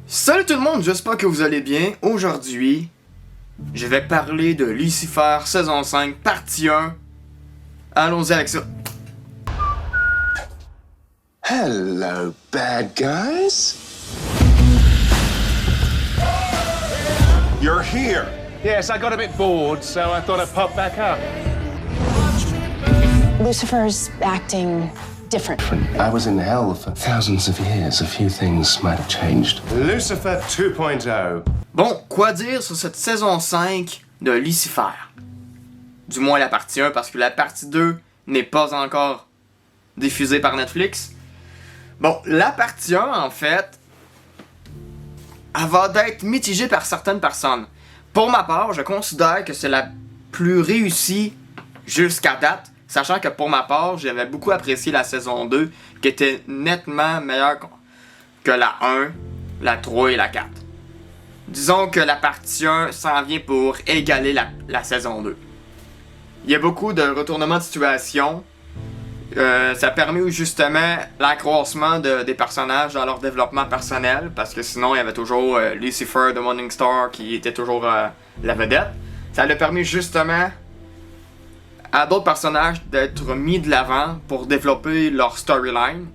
Salut tout le monde, j'espère que vous allez bien. Aujourd'hui, je vais parler de Lucifer saison 5 partie 1. Allons-y avec ça. Hello, bad guys. You're here. Yes, I got a bit bored, so I thought I'd pop back up. Lucifer's acting different. I was in hell for thousands of years. A few things might have changed. Lucifer 2.0. Bon, quoi dire sur cette saison 5 de Lucifer? Du moins la partie 1, parce que la partie 2 n'est pas encore diffusée par Netflix. Bon, la partie 1, en fait, elle va être mitigée par certaines personnes. Pour ma part, je considère que c'est la plus réussie jusqu'à date, sachant que pour ma part, j'avais beaucoup apprécié la saison 2, qui était nettement meilleure que la 1, la 3 et la 4. Disons que la partie 1 s'en vient pour égaler la saison 2. Il y a beaucoup de retournements de situation. Ça permet justement l'accroissement des personnages dans leur développement personnel, parce que sinon il y avait toujours Lucifer de Morningstar qui était toujours la vedette. Ça a permis justement à d'autres personnages d'être mis de l'avant pour développer leur storyline.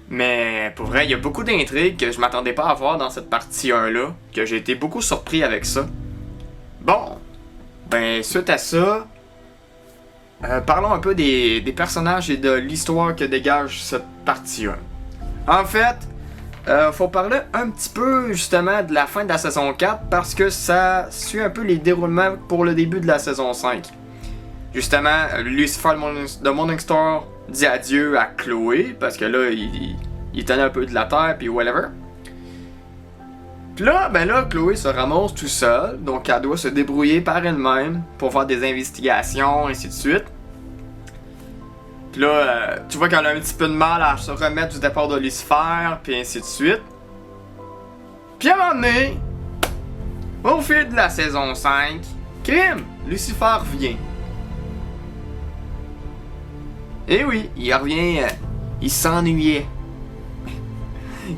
Mais pour vrai, il y a beaucoup d'intrigues que je m'attendais pas à voir dans cette partie 1 là, que j'ai été beaucoup surpris avec ça. Bon, ben suite à ça, parlons un peu des personnages et de l'histoire que dégage cette partie 1. En fait, faut parler un petit peu justement de la fin de la saison 4 parce que ça suit un peu les déroulements pour le début de la saison 5. Justement, Lucifer de Morningstar dit adieu à Chloé parce que là, il tenait un peu de la terre puis whatever. Puis là, Chloé se ramasse tout seul, donc elle doit se débrouiller par elle-même pour faire des investigations, ainsi de suite. Puis là, tu vois qu'elle a un petit peu de mal à se remettre du départ de Lucifer, puis ainsi de suite. Puis à un moment donné, au fil de la saison 5, crime, Lucifer revient. Et oui, il revient, il s'ennuyait.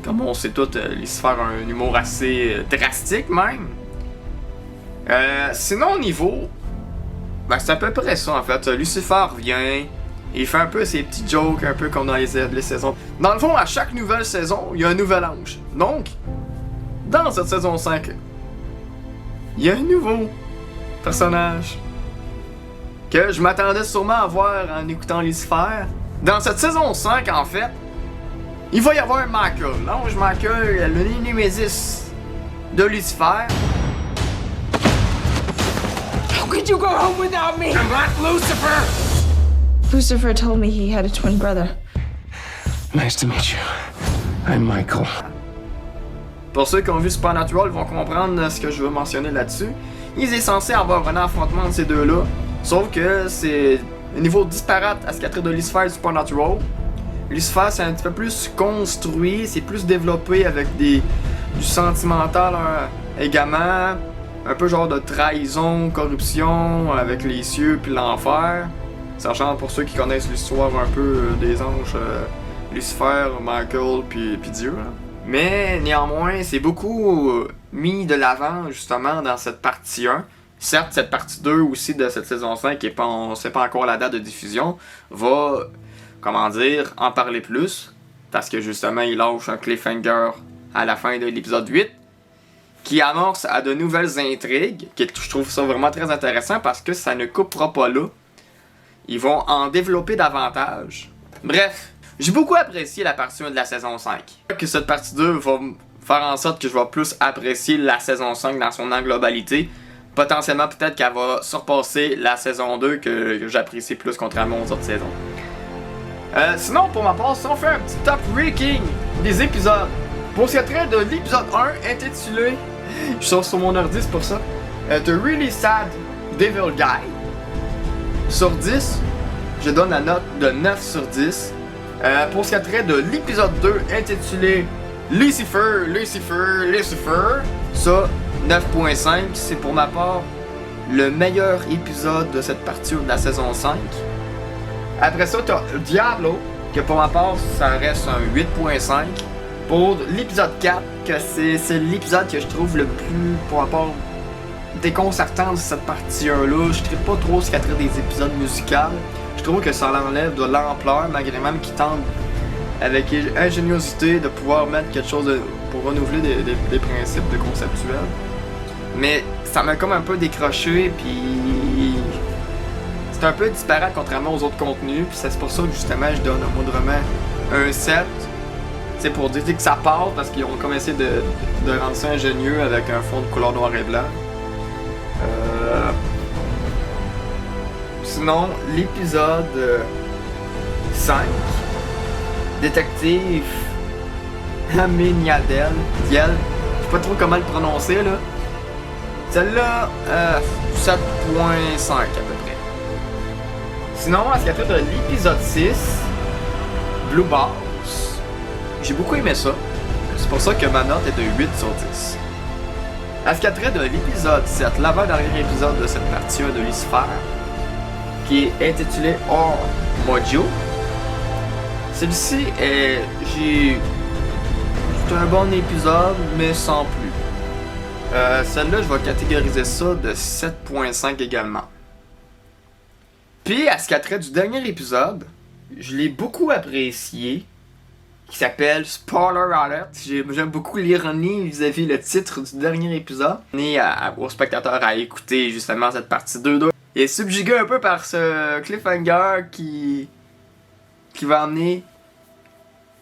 Comme on sait tous, Lucifer a un humour assez drastique même. Sinon au niveau, c'est à peu près ça en fait. Lucifer revient, il fait un peu ses petits jokes, un peu comme dans les saisons. Dans le fond, à chaque nouvelle saison, il y a un nouvel ange. Donc, dans cette saison 5, il y a un nouveau personnage que je m'attendais sûrement à voir en écoutant Lucifer. Dans cette saison 5, en fait, il va y avoir Michael, l'ange Michael, le némésis de Lucifer. How could you go home without me? I'm not Lucifer! Lucifer told me he had a twin brother. Nice to meet you. I'm Michael. Pour ceux qui ont vu Supernatural, ils vont comprendre ce que je veux mentionner là-dessus. Il est censé avoir un affrontement de ces deux-là, sauf que c'est un niveau disparate à ce qu'il y a de Lucifer et Supernatural. Lucifer, c'est un petit peu plus construit, c'est plus développé avec du sentimental également, un peu genre de trahison, corruption avec les cieux puis l'enfer. Sachant pour ceux qui connaissent l'histoire un peu des anges, Lucifer, Michael puis Dieu. Là. Mais néanmoins, c'est beaucoup mis de l'avant justement dans cette partie 1. Certes, cette partie 2 aussi de cette saison 5, qui est pas, on sait pas encore la date de diffusion, va, en parler plus. Parce que justement, il lâche un cliffhanger à la fin de l'épisode 8. Qui amorce à de nouvelles intrigues. Je trouve ça vraiment très intéressant parce que ça ne coupera pas là. Ils vont en développer davantage. Bref, j'ai beaucoup apprécié la partie 1 de la saison 5. Que cette partie 2 va faire en sorte que je vais plus apprécier la saison 5 dans son globalité. Potentiellement, peut-être qu'elle va surpasser la saison 2 que j'apprécie plus contrairement aux autres saisons. Sinon, pour ma part, si on fait un petit top ranking des épisodes. Pour ce qui est trait de l'épisode 1 intitulé, je sors sur mon ordi, c'est pour ça, The Really Sad Devil Guy. Sur 10, je donne la note de 9 sur 10. Pour ce qui est trait de l'épisode 2 intitulé Lucifer, ça, 9.5, c'est pour ma part le meilleur épisode de cette partie de la saison 5. Après ça, t'as Diablo, que pour ma part, ça reste un 8.5. Pour l'épisode 4, que c'est l'épisode que je trouve le plus, pour rapport, déconcertant de cette partie 1-là. Je tripe pas trop ce qui a trait des épisodes musicaux. Je trouve que ça l'enlève de l'ampleur, malgré même qu'ils tentent avec ingéniosité de pouvoir mettre quelque chose pour renouveler des principes de conceptuels. Mais ça m'a comme un peu décroché, puis c'est un peu disparate contrairement aux autres contenus, puis c'est pour ça que justement je donne moindrement un 7. C'est pour dire que ça part parce qu'ils ont comme essayé de rendre ça ingénieux avec un fond de couleur noir et blanc. Sinon, l'épisode 5, Détective Amin Yadel, je sais pas trop comment le prononcer là. Celle-là, 7.5 à peu près. Sinon, à ce qu'il y a de l'épisode 6, Blue Balls, j'ai beaucoup aimé ça. C'est pour ça que ma note est de 8 sur 10. À ce qu'il y a trait de l'épisode 7, l'avant-dernier épisode de cette partie 1 de Lucifer, qui est intitulé Or Mojo. Celui-ci est. C'est un bon épisode, mais sans plus. Celle-là, je vais catégoriser ça de 7.5 également. Puis, à ce qu'il y a trait du dernier épisode, je l'ai beaucoup apprécié, qui s'appelle Spoiler Alert. J'aime beaucoup l'ironie vis-à-vis le titre du dernier épisode. On aux spectateurs à écouter justement cette partie 2. Il est subjugué un peu par ce cliffhanger qui va amener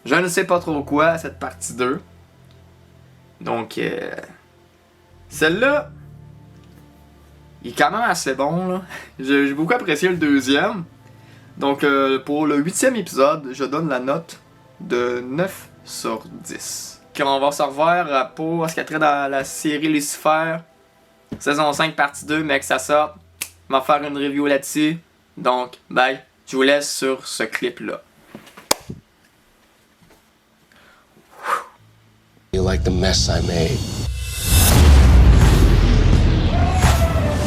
je ne sais pas trop quoi à cette partie 2. Donc, celle-là, il est quand même assez bon, là. J'ai beaucoup apprécié le deuxième. Donc, pour le 8e épisode, je donne la note de 9 sur 10. Quand on va se revoir pour ce qu'il y a trait dans la série Lucifer, saison 5, partie 2, mais que ça sorte. On va faire une review là-dessus. Donc, bye. Je vous laisse sur ce clip-là. You like the mess I made.